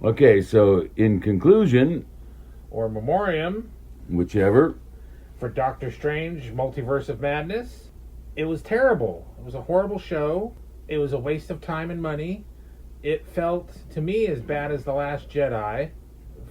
Okay, so in conclusion, or memoriam, whichever, for Doctor Strange, Multiverse of Madness, it was terrible. It was a horrible show. It was a waste of time and money. It felt, to me, as bad as The Last Jedi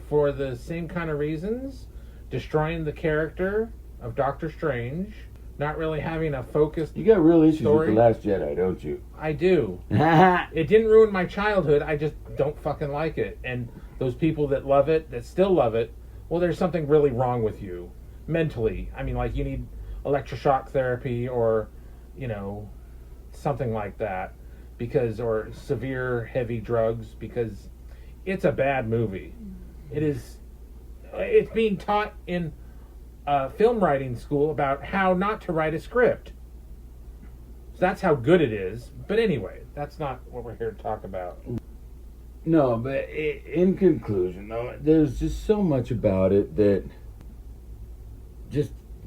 for the same kind of reasons. Destroying the character of Doctor Strange, not really having a focused you got real issues story. with The Last Jedi, don't you? I do. It didn't ruin my childhood. I just don't fucking like it. And those people that love it, that still love it, well, there's something really wrong with you mentally. I mean, like, you need electroshock therapy or, you know, something like that, because, or severe heavy drugs, because it's a bad movie. It is. It's being taught in film writing school about how not to write a script. So that's how good it is. But anyway, that's not what we're here to talk about. No, but in conclusion, though, there's just so much about it that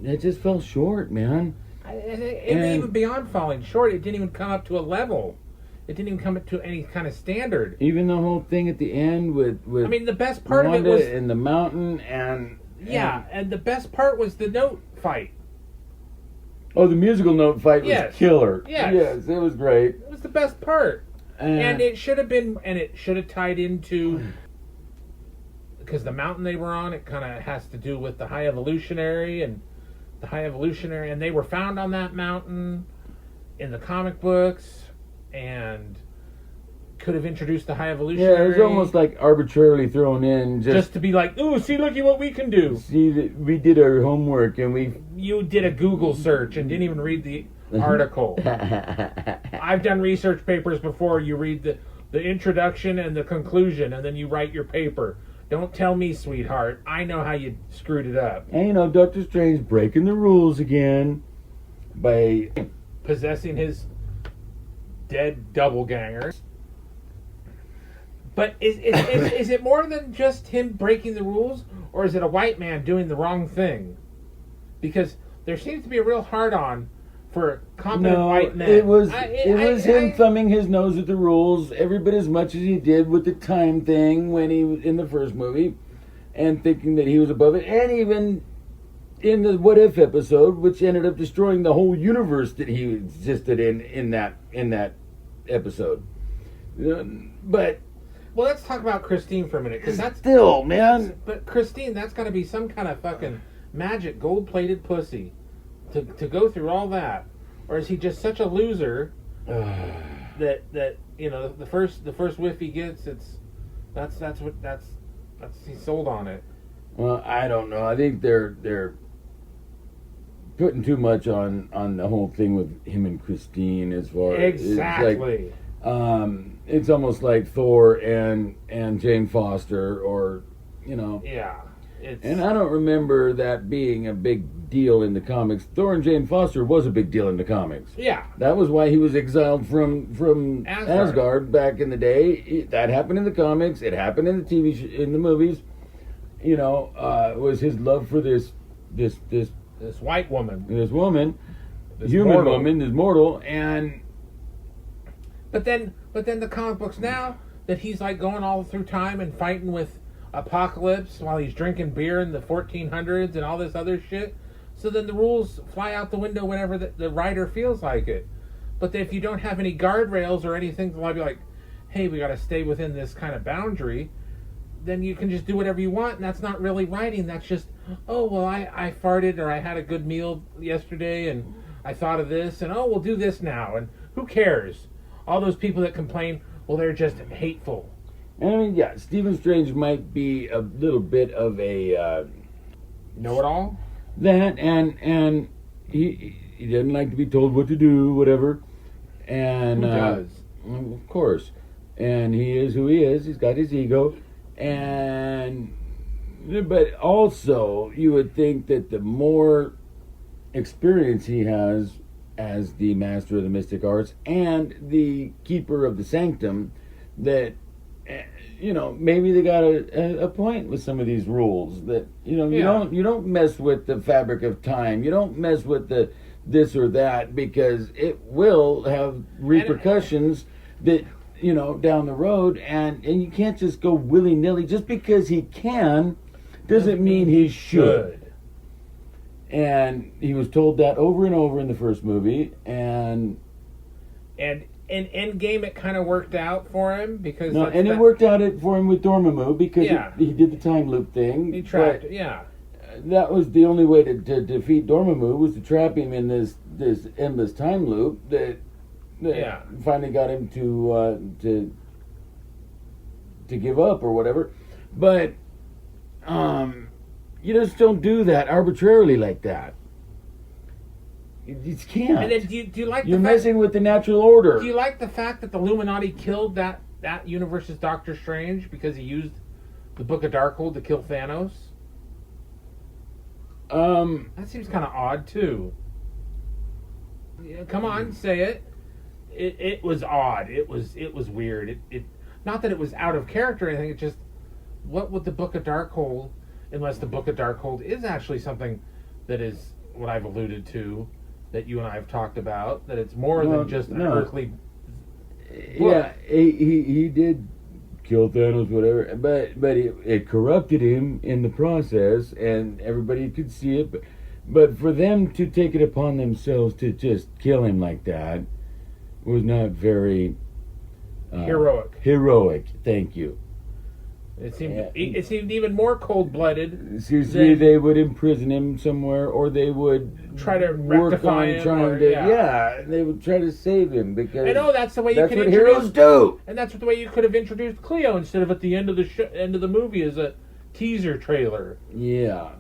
it just fell short, man. Even beyond falling short, it didn't even come up to a level. It didn't even come up to any kind of standard. Even the whole thing at the end with I mean, the best part Wanda of it was in the mountain and the best part was the note fight. Oh, the musical note fight was killer. Yes, it was great. It was the best part, and it should have been, and it should have tied into, because the mountain they were on, it kind of has to do with the High Evolutionary, and they were found on that mountain in the comic books. And could have introduced the High Evolutionary. Yeah, it was almost like arbitrarily thrown in just to be like, ooh, see, looky what we can do. See, that we did our homework and you did a Google search and didn't even read the article. I've done research papers before. You read the introduction and the conclusion, and then you write your paper. Don't tell me, sweetheart. I know how you screwed it up. And Doctor Strange breaking the rules again by possessing his dead doppelgangers. But is it more than just him breaking the rules, or is it a white man doing the wrong thing? Because there seems to be a real hard-on for competent white men. It was him thumbing his nose at the rules every bit as much as he did with the time thing when he was in the first movie, and thinking that he was above it, and even in the What If episode, which ended up destroying the whole universe that he existed in that episode. But well, let's talk about Christine for a minute, because that's still, man. But Christine, that's got to be some kind of fucking magic gold-plated pussy to go through all that, or is he just such a loser that you know the first whiff he gets, that's he's sold on it. Well, I don't know. I think they're putting too much on the whole thing with him and Christine as far exactly. It's almost like Thor and Jane Foster, or you know. Yeah. And I don't remember that being a big deal in the comics. Thor and Jane Foster was a big deal in the comics. Yeah. That was why he was exiled from Asgard back in the day. That happened in the comics. It happened in the in the movies. You know, it was his love for this white woman. This woman. This human mortal. Woman, this mortal, and But then the comic books now, that he's like going all through time and fighting with Apocalypse while he's drinking beer in the 1400s and all this other shit. So then the rules fly out the window whenever the writer feels like it. But if you don't have any guardrails or anything to be like, hey, we got to stay within this kind of boundary, then you can just do whatever you want, and that's not really writing. That's just, oh, well, I farted, or I had a good meal yesterday and I thought of this, and oh, we'll do this now, and who cares? All those people that complain, well, they're just hateful. I mean, yeah, Stephen Strange might be a little bit of a know-it-all. That and he doesn't like to be told what to do, whatever. And who does? Of course. And he is who he is. He's got his ego, but also you would think that the more experience he has as the master of the mystic arts and the keeper of the sanctum, that you know, maybe they got a point with some of these rules, that you know, you don't mess with the fabric of time, you don't mess with the this or that, because it will have repercussions that down the road, and you can't just go willy-nilly. Just because he can doesn't mean he should. And he was told that over and over in the first movie, and in Endgame it kind of worked out for him because it worked out for him with Dormammu because he did the time loop thing. He trapped, that was the only way to defeat Dormammu, was to trap him in this endless time loop that finally got him to give up or whatever. But you just don't do that arbitrarily like that. You just can't. And then do you like you're messing with the natural order. Do you like the fact that the Illuminati killed that universe's Doctor Strange because he used the Book of Darkhold to kill Thanos? That seems kind of odd too. Yeah, come on, say it. It was odd. It was weird. It not that it was out of character or anything. It just, what would the Book of Darkhold, unless the Book of Darkhold is actually something that is what I've alluded to, that you and I have talked about, that it's more than just an earthly book. Yeah, he did kill Thanos, whatever, but it corrupted him in the process, and everybody could see it. But for them to take it upon themselves to just kill him like that was not very Heroic, thank you. It seemed even more cold-blooded. Seriously, they would imprison him somewhere, or they would try to work on him, trying they would try to save him, because I know that's the way you that's can what introduce, heroes do. And that's the way you could have introduced Cleo instead of at the end of the end of the movie as a teaser trailer. Yeah,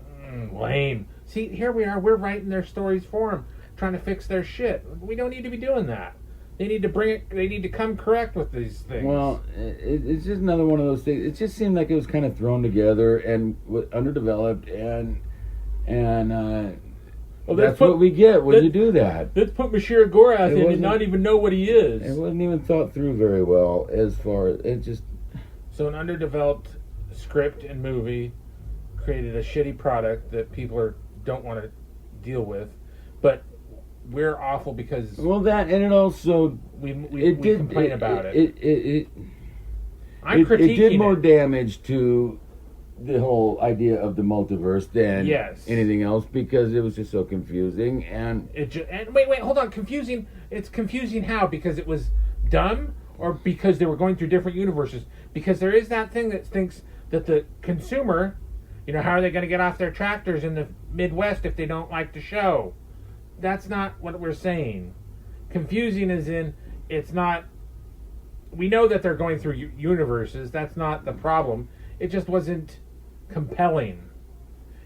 lame. See, here we are. We're writing their stories for them, trying to fix their shit. We don't need to be doing that. They need to bring it. They need to come correct with these things. Well, it's just another one of those things. It just seemed like it was kind of thrown together and underdeveloped, and that's what we get when you do that. Let's put Bashir Gorath in and not even know what he is. It wasn't even thought through very well, as far as it just. So an underdeveloped script and movie created a shitty product that people don't want to deal with, but we're awful because that, and it also we complain about it. It critiquing did more damage to the whole idea of the multiverse than anything else, because it was just so confusing, and wait, hold on, confusing. It's confusing how? Because it was dumb, or because they were going through different universes? Because there is that thing that thinks that the consumer, how are they going to get off their tractors in the Midwest if they don't like the show? That's not what we're saying. Confusing as in, it's not. We know that they're going through universes. That's not the problem. It just wasn't compelling.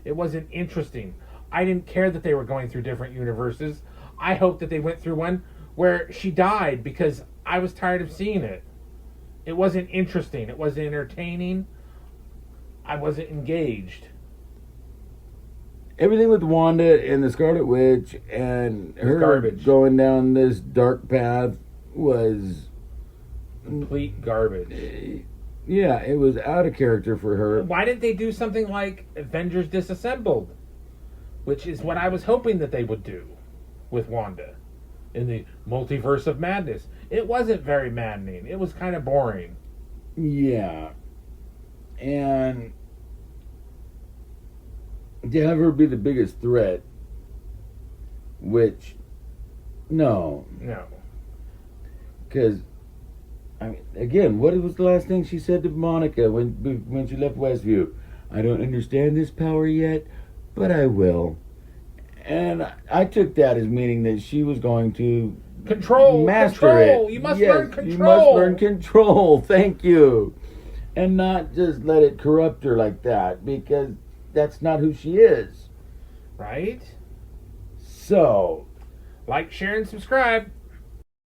It wasn't interesting. I didn't care that they were going through different universes. I hoped that they went through one where she died, because I was tired of seeing it. It wasn't interesting. It wasn't entertaining. I wasn't engaged. Everything with Wanda and the Scarlet Witch and her garbage. Going down this dark path was complete garbage. Yeah, it was out of character for her. Why didn't they do something like Avengers Disassembled? Which is what I was hoping that they would do with Wanda in the Multiverse of Madness. It wasn't very maddening. It was kind of boring. Yeah. And to have her be the biggest threat, which, no. Because, again, what was the last thing she said to Monica when she left Westview? I don't understand this power yet, but I will. And I took that as meaning that she was going to master it. You must learn control. You must learn control. Thank you. And not just let it corrupt her like that, because that's not who she is. Right? So, like, share, and subscribe.